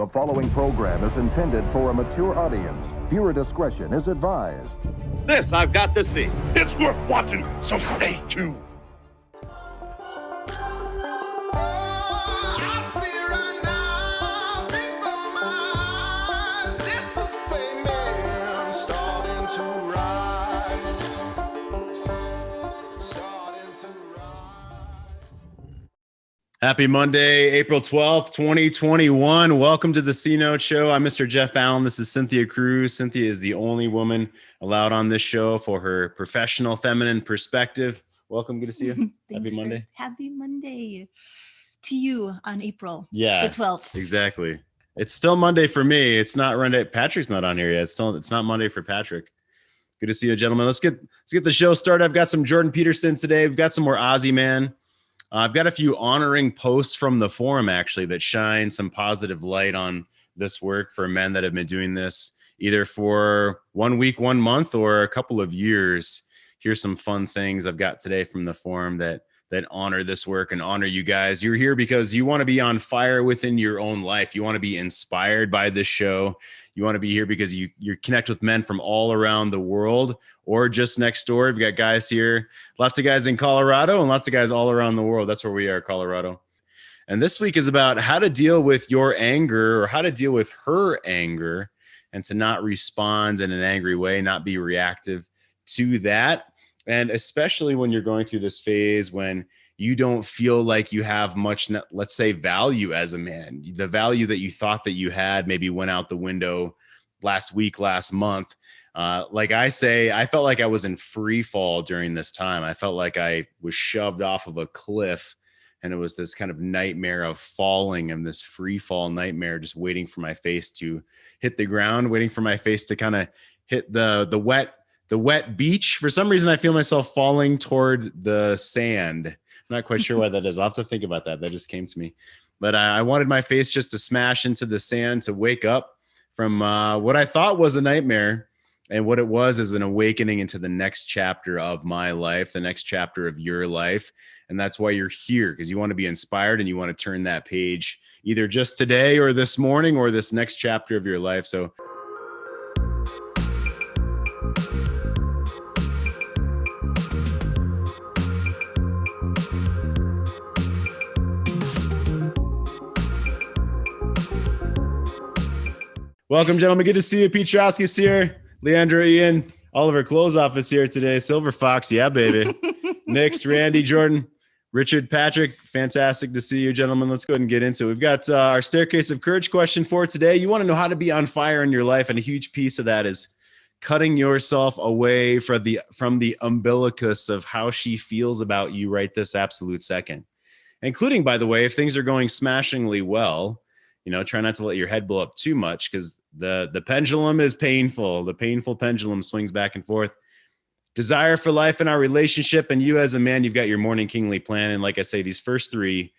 The following program is intended for a mature audience. Viewer discretion is advised. This I've got to see. It's worth watching, so stay tuned. Happy Monday, April 12th, 2021. Welcome to the C-Note Show. I'm Mr. Jeff Allen. This is Cynthia Cruz. Cynthia is the only woman allowed on this show for her professional feminine perspective. Welcome. Good to see you. Happy Monday. Happy Monday to you on April the 12th. Exactly. It's still Monday for me. It's not Monday. Patrick's not on here yet. It's not Monday for Patrick. Good to see you, gentlemen. Let's get the show started. I've got some Jordan Peterson today. We've got some more Aussie Man. I've got a few honoring posts from the forum, actually, that shine some positive light on this work for men that have been doing this either for 1 week, 1 month, or a couple of years. Here's some fun things I've got today from the forum that honor this work and honor you guys. You're here because you want to be on fire within your own life. You want to be inspired by this show. You want to be here because you connect with men from all around the world or just next door. We've got guys here, lots of guys in Colorado and lots of guys all around the world. That's where we are, Colorado. And this week is about how to deal with your anger or how to deal with her anger and to not respond in an angry way, not be reactive to that. And especially when you're going through this phase when you don't feel like you have much, let's say, value as a man. The value that you thought that you had maybe went out the window last week, last month. Like I say, I felt like I was in free fall during this time. I felt like I was shoved off of a cliff and it was this kind of nightmare of falling and this free fall nightmare, just waiting for my face to hit the ground, waiting for my face to kind of hit the wet beach. For some reason, I feel myself falling toward the sand. I'm not quite sure why that is. I'll have to think about that. That just came to me. But I wanted my face just to smash into the sand to wake up from what I thought was a nightmare. And what it was is an awakening into the next chapter of my life, the next chapter of your life. And that's why you're here, because you want to be inspired and you want to turn that page either just today or this morning or this next chapter of your life. So welcome, gentlemen. Good to see you. Pete Trosky's here. Leandro, Ian, Oliver Closeoff is here today. Silver Fox. Yeah, baby. Nix, Randy, Jordan, Richard, Patrick. Fantastic to see you, gentlemen. Let's go ahead and get into it. We've got our Staircase of Courage question for today. You want to know how to be on fire in your life. And a huge piece of that is cutting yourself away from the umbilicus of how she feels about you right this absolute second. Including, by the way, if things are going smashingly well, try not to let your head blow up too much because the pendulum is painful. The painful pendulum swings back and forth. Desire for life in our relationship. And you as a man, you've got your morning kingly plan. And like I say, these first three,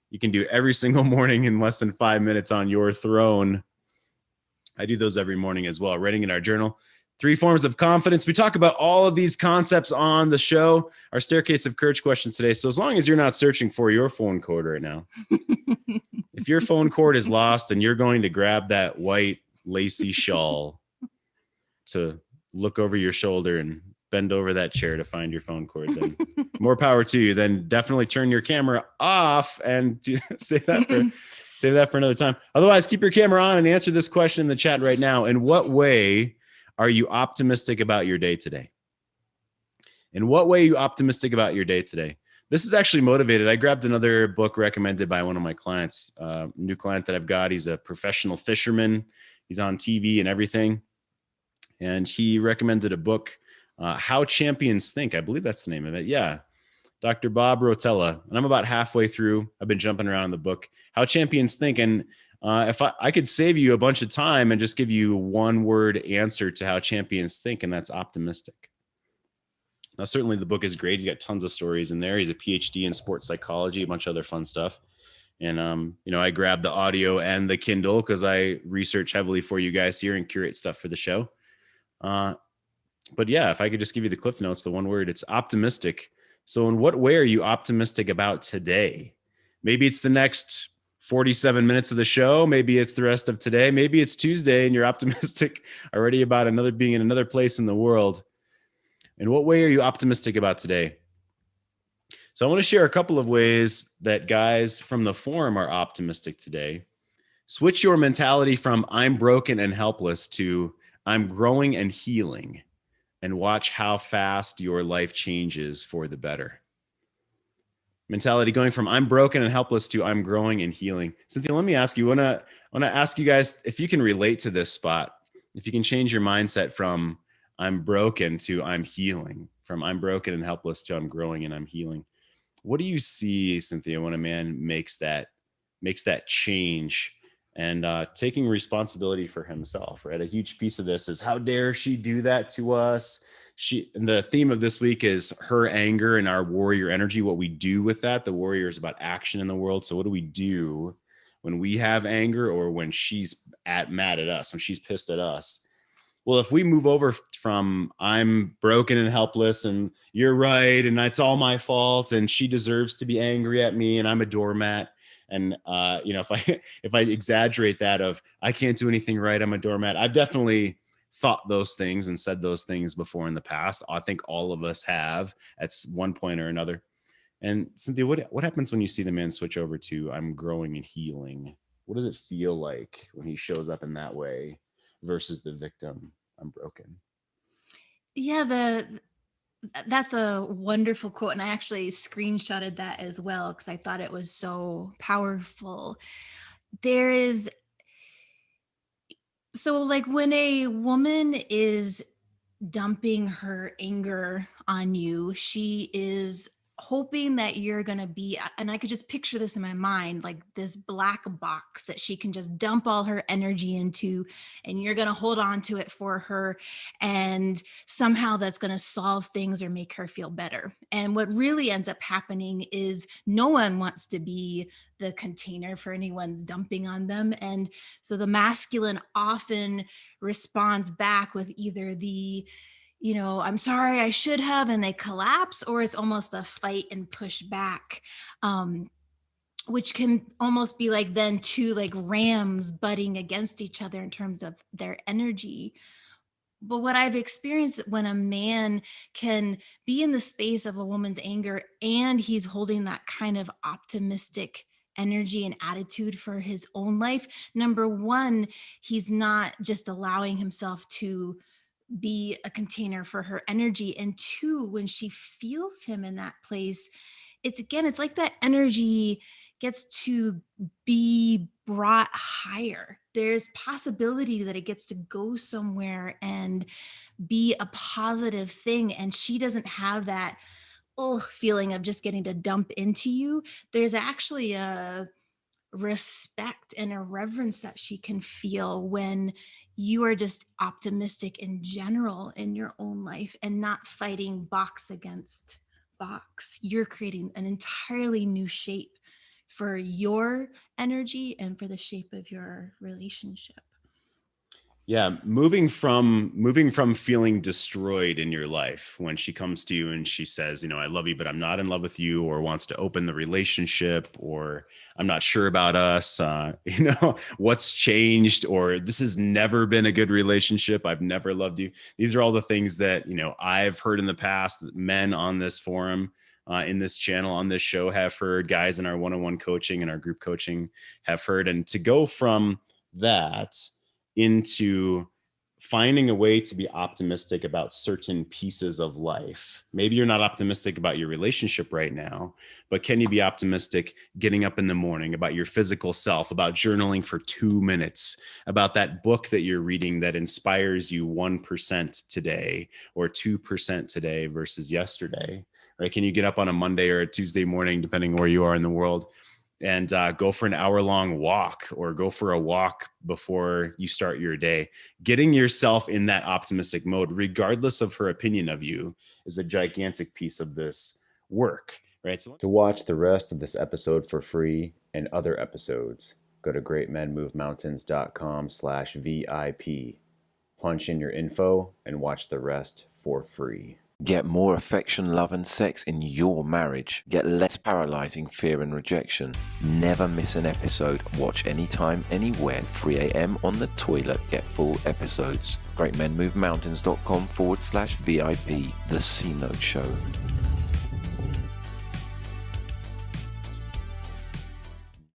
you can do every single morning in less than 5 minutes on your throne. I do those every morning as well. Writing in our journal. 3 forms of confidence. We talk about all of these concepts on the show. Our Staircase of Courage question today. So as long as you're not searching for your phone cord right now, if your phone cord is lost and you're going to grab that white lacy shawl to look over your shoulder and bend over that chair to find your phone cord, then more power to you. Then definitely turn your camera off and save that for another time. Otherwise, keep your camera on and answer this question in the chat right now. In what way are you optimistic about your day today? In what way are you optimistic about your day today? This is actually motivated. I grabbed another book recommended by one of my clients, new client that I've got. He's a professional fisherman. He's on TV and everything. And he recommended a book, How Champions Think. I believe that's the name of it. Yeah. Dr. Bob Rotella. And I'm about halfway through. I've been jumping around the book, How Champions Think. And if I could save you a bunch of time and just give you one word answer to how champions think, and that's optimistic. Now, certainly the book is great. He's got tons of stories in there. He's a PhD in sports psychology, a bunch of other fun stuff. And, I grabbed the audio and the Kindle because I research heavily for you guys here and curate stuff for the show. But yeah, if I could just give you the cliff notes, the one word, it's optimistic. So in what way are you optimistic about today? Maybe it's the next 47 minutes of the show. Maybe it's the rest of today. Maybe it's Tuesday and you're optimistic already about being in another place in the world. In what way are you optimistic about today? So I want to share a couple of ways that guys from the forum are optimistic today. Switch your mentality from I'm broken and helpless to I'm growing and healing, and watch how fast your life changes for the better. Mentality going from I'm broken and helpless to I'm growing and healing. Cynthia, let me ask you, I want to ask you guys if you can relate to this spot, if you can change your mindset from I'm broken to I'm healing, from I'm broken and helpless to I'm growing and I'm healing. What do you see, Cynthia, when a man makes that change and taking responsibility for himself, right? A huge piece of this is how dare she do that to us? And the theme of this week is her anger and our warrior energy, what we do with that. The warrior is about action in the world. So what do we do when we have anger or when she's mad at us, when she's pissed at us? Well, if we move over from I'm broken and helpless and you're right and it's all my fault and she deserves to be angry at me and I'm a doormat, and if I exaggerate that of I can't do anything right, I'm a doormat. I've definitely thought those things and said those things before in the past. I think all of us have at one point or another. And Cynthia, what happens when you see the man switch over to I'm growing and healing? What does it feel like when he shows up in that way versus the victim, I'm broken? Yeah, that's a wonderful quote. And I actually screenshotted that as well because I thought it was so powerful. So like when a woman is dumping her anger on you, she is hoping that you're going to be, and I could just picture this in my mind, like this black box that she can just dump all her energy into, and you're going to hold on to it for her. And somehow that's going to solve things or make her feel better. And what really ends up happening is no one wants to be the container for anyone's dumping on them. And so the masculine often responds back with either I'm sorry, I should have, and they collapse, or it's almost a fight and push back, which can almost be like then two like rams butting against each other in terms of their energy. But what I've experienced when a man can be in the space of a woman's anger and he's holding that kind of optimistic energy and attitude for his own life, number one, he's not just allowing himself to be a container for her energy. And two, when she feels him in that place, it's like that energy gets to be brought higher. There's possibility that it gets to go somewhere and be a positive thing. And she doesn't have that feeling of just getting to dump into you. There's actually a respect and a reverence that she can feel when you are just optimistic in general in your own life and not fighting box against box. You're creating an entirely new shape for your energy and for the shape of your relationship. Yeah, moving from feeling destroyed in your life when she comes to you and she says, I love you, but I'm not in love with you, or wants to open the relationship, or I'm not sure about us, what's changed, or this has never been a good relationship. I've never loved you. These are all the things that, I've heard in the past that men on this forum, in this channel, on this show have heard, guys in our one-on-one coaching and our group coaching have heard. And to go from that into finding a way to be optimistic about certain pieces of life. Maybe you're not optimistic about your relationship right now, but can you be optimistic getting up in the morning, about your physical self, about journaling for 2 minutes, about that book that you're reading that inspires you 1% today or 2% today versus yesterday, right? Can you get up on a Monday or a Tuesday morning, depending where you are in the world, and go for an hour-long walk, or go for a walk before you start your day? Getting yourself in that optimistic mode, regardless of her opinion of you, is a gigantic piece of this work, right? So to watch the rest of this episode for free and other episodes, go to greatmenmovemountains.com/VIP. Punch in your info and watch the rest for free. Get more affection, love, and sex in your marriage. Get less paralyzing fear and rejection. Never miss an episode. Watch anytime, anywhere, 3 a.m. on the toilet. Get full episodes. GreatMenMoveMountains.com/VIP. The C Note Show.